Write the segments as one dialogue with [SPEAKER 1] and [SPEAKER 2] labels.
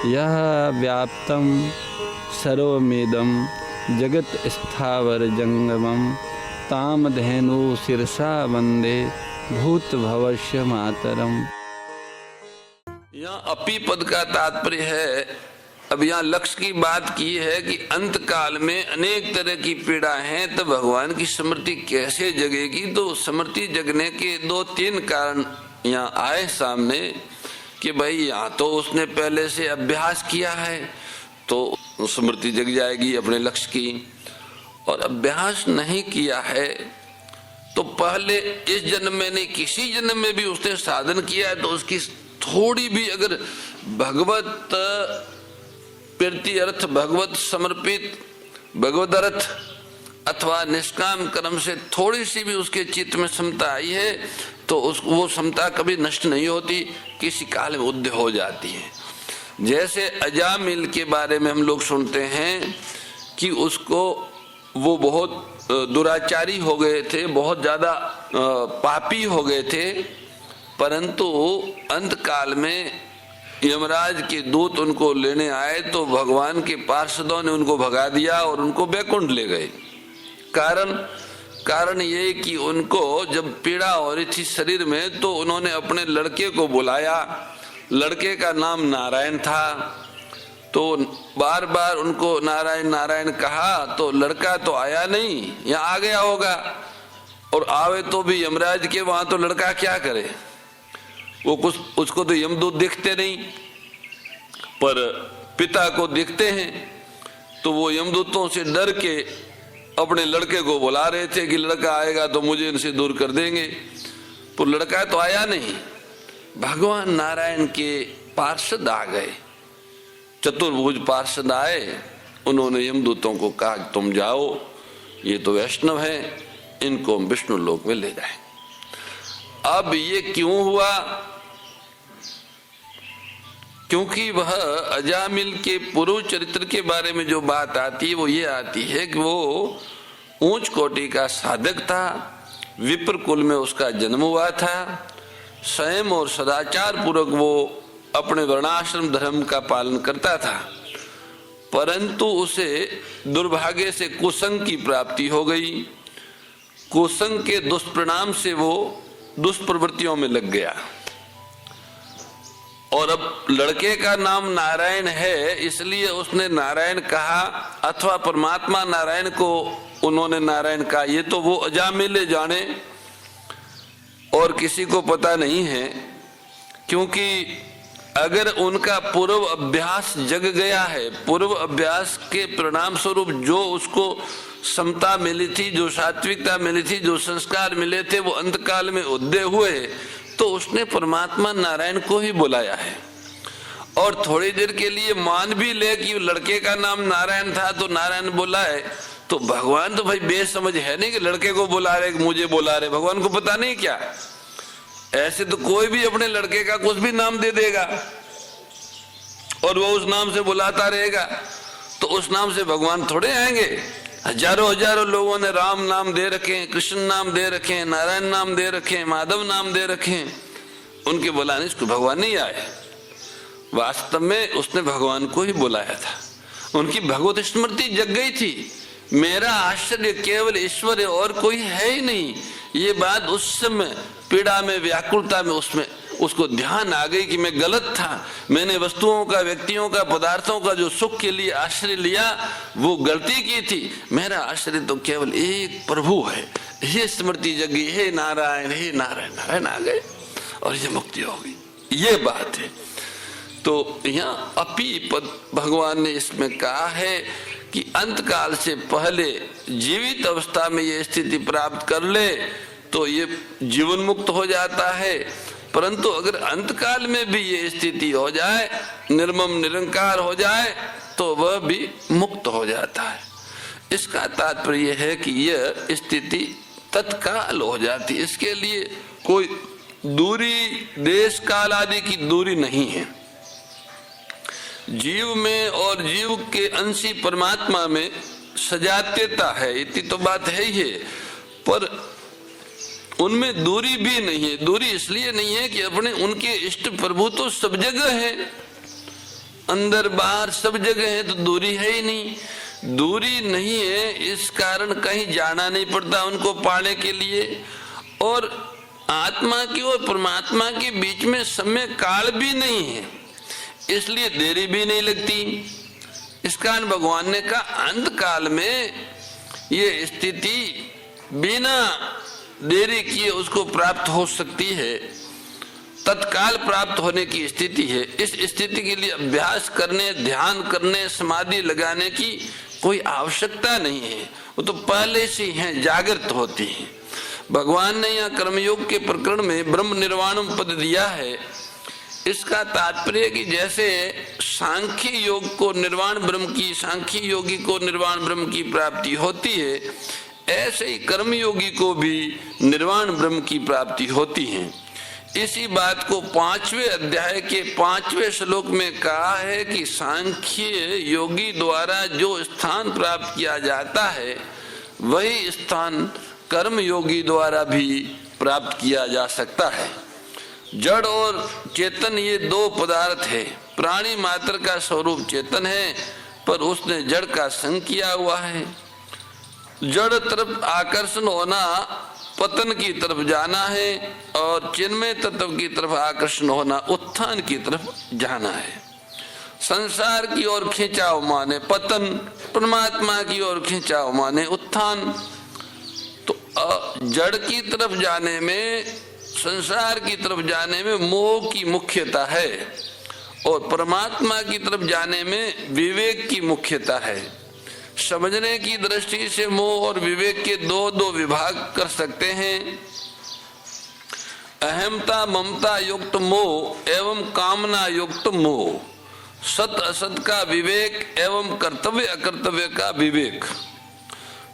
[SPEAKER 1] यह व्याप्तं सर्वमिदं जगत् स्थावर जंगमं तामधेनु शिरसा वंदे भूत भवस्य मातरम।
[SPEAKER 2] यहाँ अपी पद का तात्पर्य है, अब यहाँ लक्ष्य की बात की है कि अंत काल में अनेक तरह की पीड़ा हैं, तो भगवान की स्मृति कैसे जगेगी। तो स्मृति जगने के 2-3 कारण यहाँ आए सामने कि भाई यहाँ तो उसने पहले से अभ्यास किया है तो स्मृति जग जाएगी अपने लक्ष्य की, और अभ्यास नहीं किया है तो पहले इस जन्म में नहीं किसी जन्म में भी उसने साधन किया है तो उसकी थोड़ी भी अगर भगवत प्रीति अर्थ, भगवत समर्पित, भगवत अर्थ अथवा निष्काम कर्म से थोड़ी सी भी उसके चित्त में समता आई है तो वो समता कभी नष्ट नहीं होती, किसी काल में उदय हो जाती है। जैसे अजामिल के बारे में हम लोग सुनते हैं कि उसको वो बहुत दुराचारी हो गए थे, बहुत ज्यादा पापी हो गए थे, परंतु अंत काल में यमराज के दूत उनको लेने आए तो भगवान के पार्षदों ने उनको भगा दिया और उनको बैकुंठ ले गए। कारण ये कि उनको जब पीड़ा हो रही थी शरीर में तो उन्होंने अपने लड़के को बुलाया, लड़के का नाम नारायण था, तो बार बार उनको नारायण नारायण कहा तो लड़का तो आया नहीं, यहाँ आ गया होगा, और आवे तो भी यमराज के वहां तो लड़का क्या करे, वो कुछ उसको तो यमदूत दिखते नहीं पर पिता को दिखते हैं, तो वो यमदूतों से डर के अपने लड़के को बुला रहे थे कि लड़का आएगा तो मुझे इनसे दूर कर देंगे, पर लड़का तो आया नहीं। भगवान नारायण के पार्षद आ गए, चतुर्भुज पार्षद आए, उन्होंने यमदूतों को कहा तुम जाओ, ये तो वैष्णव है, इनको हम विष्णु लोक में ले जाएं। अब ये क्यों हुआ? क्योंकि वह अजामिल के पूर्व चरित्र के बारे में जो बात आती है वो ये आती है कि वो ऊंच कोटि का साधक था, विप्र कुल में उसका जन्म हुआ था, संयम और सदाचार पूर्वक वो अपने वर्णाश्रम धर्म का पालन करता था, परंतु उसे दुर्भाग्य से कुसंग की प्राप्ति हो गई। कुसंग के दुष्परिणाम से वो दुष्प्रवृत्तियों में लग गया, और अब लड़के का नाम नारायण है इसलिए उसने नारायण कहा, अथवा परमात्मा नारायण को उन्होंने नारायण कहा, ये तो वो अजामिल जाने और किसी को पता नहीं है। क्योंकि अगर उनका पूर्व अभ्यास जग गया है, पूर्व अभ्यास के परिणाम स्वरूप जो उसको समता मिली थी, जो सात्विकता मिली थी, जो संस्कार मिले थे वो अंतकाल में उदय हुए, तो उसने परमात्मा नारायण को ही बुलाया है। और थोड़ी देर के लिए मान भी ले कि लड़के का नाम नारायण था तो नारायण बुलाए, तो भगवान तो भाई बेसमझ है नहीं कि लड़के को बुला रहे मुझे बुला रहे, भगवान को पता नहीं क्या? ऐसे तो कोई भी अपने लड़के का कुछ भी नाम दे देगा और वो उस नाम से बुलाता रहेगा, तो उस नाम से भगवान थोड़े आएंगे। हजारों हजारों लोगों ने राम नाम दे रखे, कृष्ण नाम दे रखे, नारायण नाम दे रखे, माधव नाम दे रखे, उनके बुलाने से भगवान नहीं आए। वास्तव में उसने भगवान को ही बुलाया था, उनकी भगवत स्मृति जग गई थी। मेरा आश्चर्य केवल ईश्वर है और कोई है ही नहीं, ये बात उस समय पीड़ा में, व्याकुलता में उसमें उसको ध्यान आ गई कि मैं गलत था, मैंने वस्तुओं का, व्यक्तियों का, पदार्थों का जो सुख के लिए आश्रय लिया वो गलती की थी। मेरा आश्रय तो केवल एक प्रभु है। ये स्मृति जगी, हे नारायण, हे नारायण, नारायण आ गए और ये मुक्ति हो गई, ये बात है। तो यहाँ अपी पद भगवान ने इसमें कहा है कि अंत काल से पहले जीवित अवस्था में ये स्थिति प्राप्त कर ले तो ये जीवन मुक्त हो जाता है, परंतु अगर अंतकाल में भी ये स्थिति हो जाए, निर्मम निरंकार हो जाए, तो वह भी मुक्त हो जाता है। इसका तात्पर्य है कि यह स्थिति तत्काल हो जाती, इसके लिए कोई दूरी, देश काल आदि की दूरी नहीं है। जीव में और जीव के अंशी परमात्मा में सजात्यता है, इतनी तो बात है ही है, पर उनमें दूरी भी नहीं है। दूरी इसलिए नहीं है कि अपने उनके इष्ट प्रभु तो सब जगह है, अंदर बाहर सब जगह है, तो दूरी है ही नहीं। दूरी नहीं है इस कारण कहीं जाना नहीं पड़ता उनको पाने के लिए, और आत्मा की और परमात्मा के बीच में समय काल भी नहीं है, इसलिए देरी भी नहीं लगती। इस कारण भगवान ने कहा अंत काल में ये स्थिति बिना देरी किए उसको प्राप्त हो सकती है, तत्काल प्राप्त होने की स्थिति है। इस स्थिति के लिए अभ्यास करने, ध्यान करने, समाधि लगाने की कोई आवश्यकता नहीं है, वो तो पहले से हैं, जागृत होती है। भगवान ने यहाँ कर्मयोग के प्रकरण में ब्रह्म निर्वाणम पद दिया है। इसका तात्पर्य कि जैसे सांख्य योग को निर्वाण ब्रह्म की, सांख्य योगी को निर्वाण ब्रह्म की प्राप्ति होती है, ऐसे ही कर्मयोगी को भी निर्वाण ब्रह्म की प्राप्ति होती है। इसी बात को 5वें अध्याय के 5वें श्लोक में कहा है कि सांख्य योगी द्वारा जो स्थान प्राप्त किया जाता है वही स्थान कर्म योगी द्वारा भी प्राप्त किया जा सकता है। जड़ और चेतन ये दो पदार्थ है। प्राणी मात्र का स्वरूप चेतन है, पर उसने जड़ का संग किया हुआ है। जड़ तरफ आकर्षण होना पतन की तरफ जाना है, और चिन्मय तत्व की तरफ आकर्षण होना उत्थान की तरफ जाना है। संसार की ओर खिंचाव माने पतन, परमात्मा की ओर खिंचाव माने उत्थान। तो जड़ की तरफ जाने में, संसार की तरफ जाने में मोह की मुख्यता है, और परमात्मा की तरफ जाने में विवेक की मुख्यता है। समझने की दृष्टि से मोह और विवेक के दो विभाग कर सकते हैं। अहमता ममता युक्त मोह एवं कामना युक्त मोह, सत असत का विवेक एवं कर्तव्य अकर्तव्य का विवेक।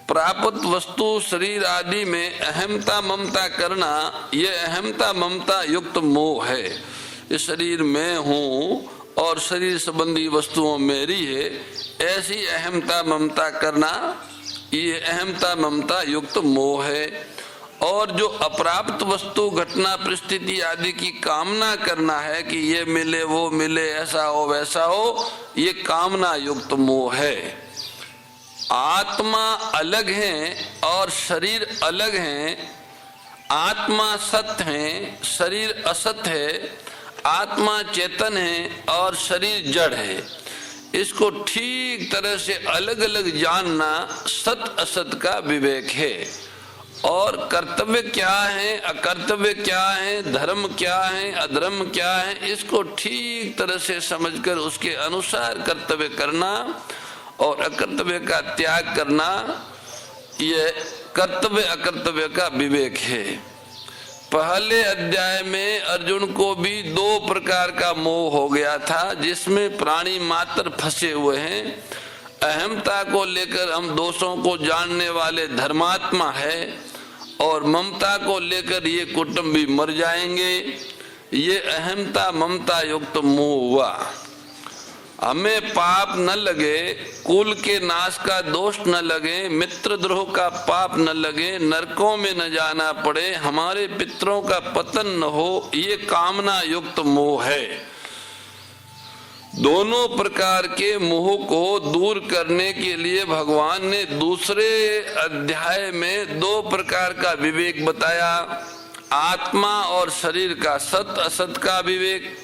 [SPEAKER 2] प्राप्त वस्तु शरीर आदि में अहमता ममता करना, यह अहमता ममता युक्त मोह है। इस शरीर में हूँ और शरीर संबंधी वस्तुओं मेरी है, ऐसी अहमता ममता करना, ये अहमता ममता युक्त मोह है। और जो अप्राप्त वस्तु घटना परिस्थिति आदि की कामना करना है कि ये मिले वो मिले, ऐसा हो वैसा हो, ये कामना युक्त मोह है। आत्मा अलग है और शरीर अलग है। आत्मा सत्य है, शरीर असत है। आत्मा चेतन है और शरीर जड़ है। इसको ठीक तरह से अलग अलग जानना सत असत का विवेक है। और कर्तव्य क्या है, अकर्तव्य क्या है, धर्म क्या है, अधर्म क्या है, इसको ठीक तरह से समझकर उसके अनुसार कर्तव्य करना और अकर्तव्य का त्याग करना, ये कर्तव्य अकर्तव्य का विवेक है। पहले अध्याय में अर्जुन को भी दो प्रकार का मोह हो गया था, जिसमें प्राणी मात्र फंसे हुए हैं। अहमता को लेकर हम दोषों को जानने वाले धर्मात्मा है, और ममता को लेकर ये कुटुंबी मर जाएंगे। ये अहमता ममता युक्त मोह हुआ। हमें पाप न लगे, कुल के नाश का दोष न लगे, मित्र द्रोह का पाप न लगे, नरकों में न जाना पड़े, हमारे पितरों का पतन न हो, ये कामना युक्त मोह है। दोनों प्रकार के मोह को दूर करने के लिए भगवान ने दूसरे अध्याय में दो प्रकार का विवेक बताया। आत्मा और शरीर का सत असत का विवेक,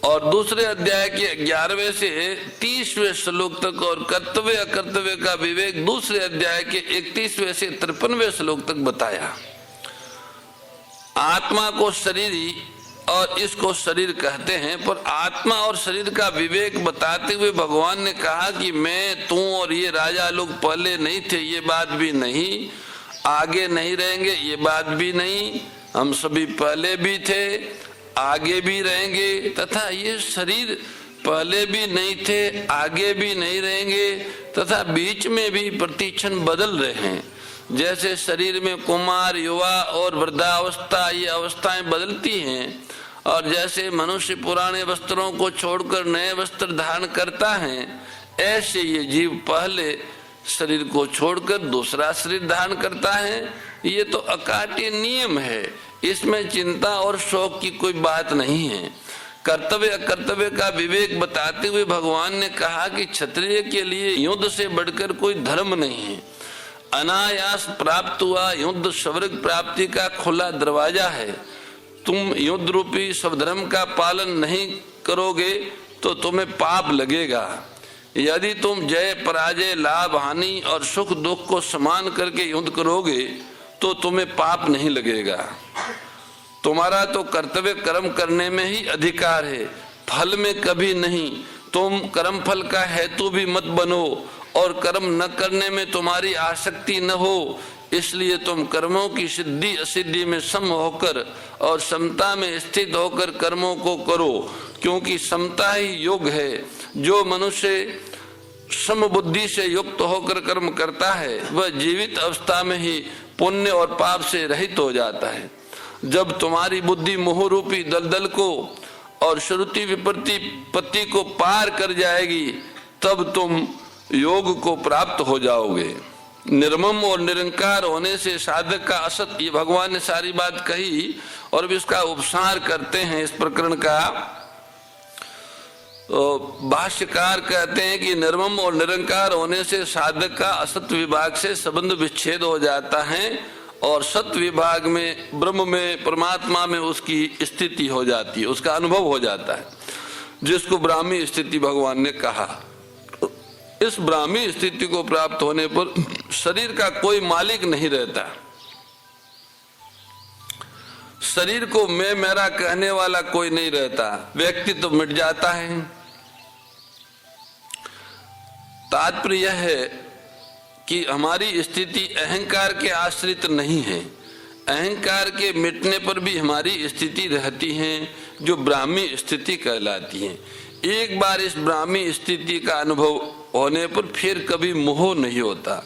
[SPEAKER 2] और दूसरे अध्याय के 11वें से 30वें श्लोक तक, और कर्तव्य अकर्तव्य का विवेक दूसरे अध्याय के 31वें से 53वें श्लोक तक बताया। आत्मा को शरीर और इसको शरीर कहते हैं, पर आत्मा और शरीर का विवेक बताते हुए भगवान ने कहा कि मैं, तू और ये राजा लोग पहले नहीं थे, ये बात भी नहीं, आगे नहीं रहेंगे, ये बात भी नहीं, हम सभी पहले भी थे, आगे भी रहेंगे, तथा ये शरीर पहले भी नहीं थे, आगे भी नहीं रहेंगे, तथा बीच में भी प्रतिक्षण बदल रहे हैं। जैसे शरीर में कुमार, युवा और वृद्धावस्था, ये अवस्थाएं बदलती हैं, और जैसे मनुष्य पुराने वस्त्रों को छोड़कर नए वस्त्र धारण करता है, ऐसे ये जीव पहले शरीर को छोड़कर दूसरा शरीर धारण करता है। ये तो अकाट्य नियम है, इसमें चिंता और शोक की कोई बात नहीं है। कर्तव्य अकर्तव्य का विवेक बताते हुए भगवान ने कहा कि क्षत्रिय के लिए युद्ध से बढ़कर कोई धर्म नहीं है। अनायास प्राप्त हुआ युद्ध स्वर्ग प्राप्ति का खुला दरवाजा है। तुम युद्ध रूपी स्वधर्म का पालन नहीं करोगे तो तुम्हें पाप लगेगा। यदि तुम जय पराजय लाभ हानि और सुख दुख को समान करके युद्ध करोगे तो तुम्हें पाप नहीं लगेगा। तुम्हारा तो कर्तव्य कर्म करने में ही अधिकार है, फल में कभी नहीं। तुम कर्म फल का हेतु भी मत बनो और कर्म न करने में तुम्हारी आसक्ति न हो। इसलिए तुम कर्मों की सिद्धि असिद्धि में सम होकर और समता में स्थित होकर कर्मों को करो, क्योंकि समता ही योग है। जो मनुष्य समबुद्धि से युक्त होकर कर्म करता है वह जीवित अवस्था में ही पुण्य और पाप से रहित हो जाता है। जब तुम्हारी बुद्धि मोह रूपी दलदल को और श्रुति विपत्ति को पार कर जाएगी तब तुम योग को प्राप्त हो जाओगे। निर्मम और निरंकार होने से साधक का असत, ये भगवान ने सारी बात कही और भी इसका उपसार करते हैं इस प्रकरण का। तो भाष्यकार कहते हैं कि निर्मम और निरंकार होने से साधक का असत विभाग से संबंध विच्छेद हो जाता है और सत्य विभाग में ब्रह्म में परमात्मा में उसकी स्थिति हो जाती है, उसका अनुभव हो जाता है, जिसको ब्राह्मी स्थिति भगवान ने कहा। इस ब्राह्मी स्थिति को प्राप्त होने पर शरीर का कोई मालिक नहीं रहता। शरीर को मैं मेरा कहने वाला कोई नहीं रहता, व्यक्ति तो मिट जाता है। तात्पर्य यह है कि हमारी स्थिति अहंकार के आश्रित नहीं है। अहंकार के मिटने पर भी हमारी स्थिति रहती है जो ब्राह्मी स्थिति कहलाती है। एक बार इस ब्राह्मी स्थिति का अनुभव होने पर फिर कभी मोह नहीं होता।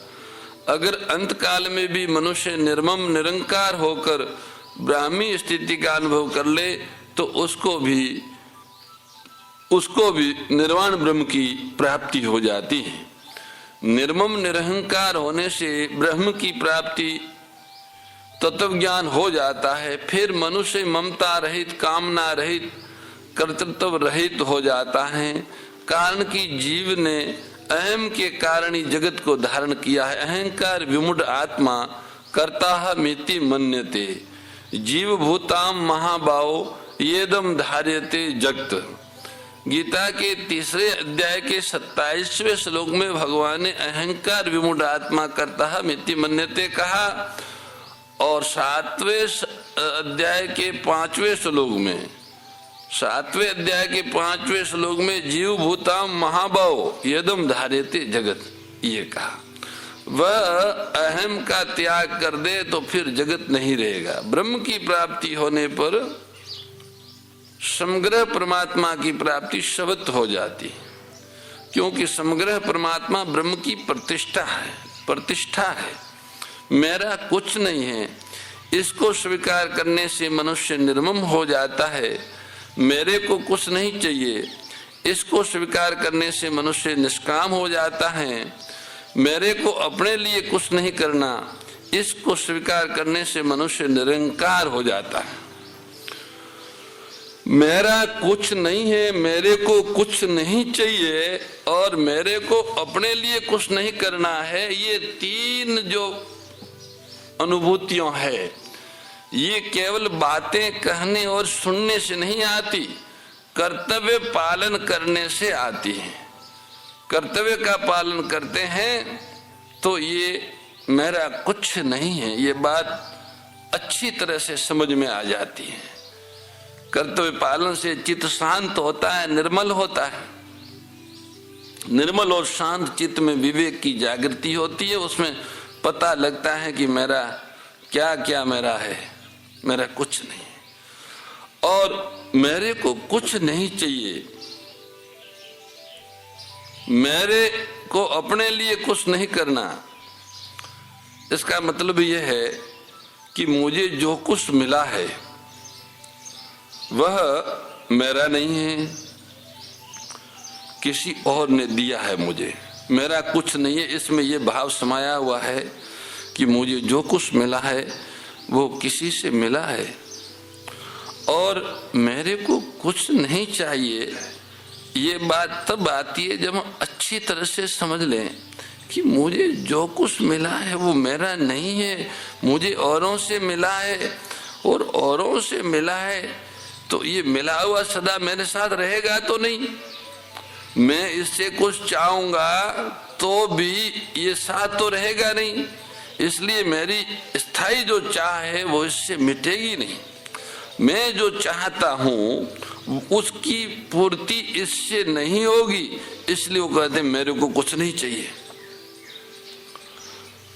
[SPEAKER 2] अगर अंत काल में भी मनुष्य निर्मम निरंकार होकर ब्राह्मी स्थिति का अनुभव कर ले तो उसको भी निर्वाण ब्रह्म की प्राप्ति हो जाती है। निर्मम निरहंकार होने से ब्रह्म की प्राप्ति तत्व ज्ञान हो जाता है। फिर मनुष्य ममता रहित, कामना रहित, कर्तृत्व रहित हो जाता है। कारण कि जीव ने अहम के कारण ही जगत को धारण किया है। अहंकार विमूढ़ आत्मा कर्ता मिति मन्यते, जीव भूताम महाबाहो येदम धार्यते जगत। गीता के 3 अध्याय के 27वें श्लोक में भगवान ने अहंकार विमूढ़ आत्मा कर्ता मिति मन्यते कहा और 7वें अध्याय के 5वें श्लोक में 7वें अध्याय के 5वें श्लोक में जीव भूताम महाबाहो यदम धार्यते जगत ये कहा। वह अहम का त्याग कर दे तो फिर जगत नहीं रहेगा। ब्रह्म की प्राप्ति होने पर समग्र परमात्मा की प्राप्ति शब्द हो जाती, क्योंकि समग्र परमात्मा ब्रह्म की प्रतिष्ठा है। मेरा कुछ नहीं है, इसको स्वीकार करने से मनुष्य निर्मम हो जाता है। मेरे को कुछ नहीं चाहिए, इसको स्वीकार करने से मनुष्य निष्काम हो जाता है। मेरे को अपने लिए कुछ नहीं करना, इसको स्वीकार करने से मनुष्य निरंकार हो जाता है। मेरा कुछ नहीं है, मेरे को कुछ नहीं चाहिए और मेरे को अपने लिए कुछ नहीं करना है, ये 3 जो अनुभूतियां है ये केवल बातें कहने और सुनने से नहीं आती, कर्तव्य पालन करने से आती है। कर्तव्य का पालन करते हैं तो ये मेरा कुछ नहीं है, ये बात अच्छी तरह से समझ में आ जाती है। कर्तव्य पालन से चित्त शांत होता है, निर्मल होता है। निर्मल और शांत चित्त में विवेक की जागृति होती है। उसमें पता लगता है कि मेरा क्या क्या मेरा है, मेरा कुछ नहीं और मेरे को कुछ नहीं चाहिए। मेरे को अपने लिए कुछ नहीं करना। इसका मतलब यह है कि मुझे जो कुछ मिला है वह मेरा नहीं है, किसी और ने दिया है मुझे। मेरा कुछ नहीं है, इसमें ये भाव समाया हुआ है कि मुझे जो कुछ मिला है वो किसी से मिला है और मेरे को कुछ नहीं चाहिए। ये बात तब आती है जब हम अच्छी तरह से समझ लें कि मुझे जो कुछ मिला है वो मेरा नहीं है, मुझे औरों से मिला है और औरों से मिला है तो ये मिला हुआ सदा मेरे साथ रहेगा तो नहीं। मैं इससे कुछ चाहूंगा तो भी ये साथ तो रहेगा नहीं, इसलिए मेरी स्थायी जो चाह है वो इससे मिटेगी नहीं। मैं जो चाहता हूं उसकी पूर्ति इससे नहीं होगी, इसलिए वो कहते मेरे को कुछ नहीं चाहिए,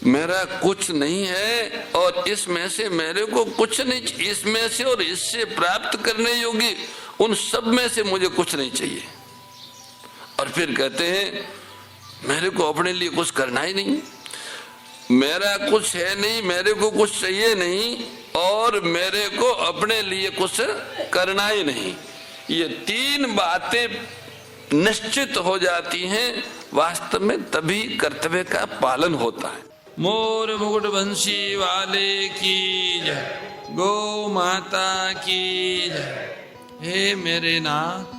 [SPEAKER 2] मेरा कुछ नहीं है और इसमें से मेरे को कुछ नहीं, इसमें से और इससे प्राप्त करने योग्य उन सब में से मुझे कुछ नहीं चाहिए। और फिर कहते हैं मेरे को अपने लिए कुछ करना ही नहीं, मेरा कुछ है नहीं, मेरे को कुछ चाहिए नहीं और मेरे को अपने लिए कुछ करना ही नहीं। ये तीन बातें निश्चित हो जाती हैं, वास्तव में तभी कर्तव्य का पालन होता है।
[SPEAKER 1] मोर मुकुट बंसी वाले की जय, गौ माता की जय। हे मेरे नाथ,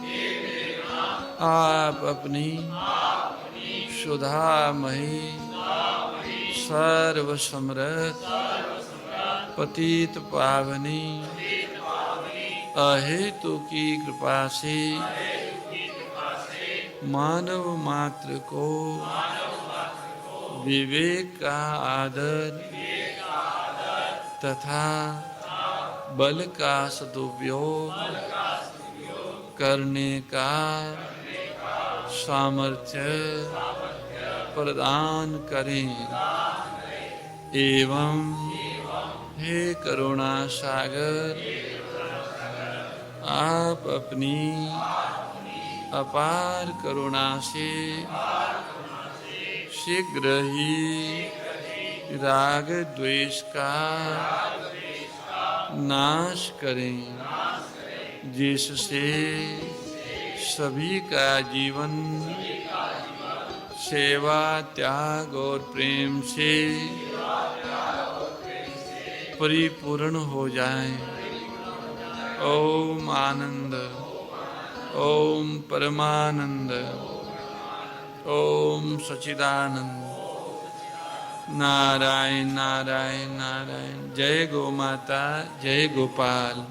[SPEAKER 1] आप अपनी सुधामयी सर्व समृद्ध पतित पावनी अहेतु की कृपा से मानव मात्र को विवेक का आदर तथा बल का सदुपयोग करने का सामर्थ्य प्रदान करें एवं हे करुणा सागर, आप अपनी अपार करुणा से शीघ्र ही राग द्वेष का नाश करें, जिससे सभी का जीवन सेवा, त्याग और प्रेम से परिपूर्ण हो जाए। ओम आनंद, ओम परमानंद, ओम सच्चिदानंद। नारायण नारायण नारायण। जय गो माता, जय गोपाल।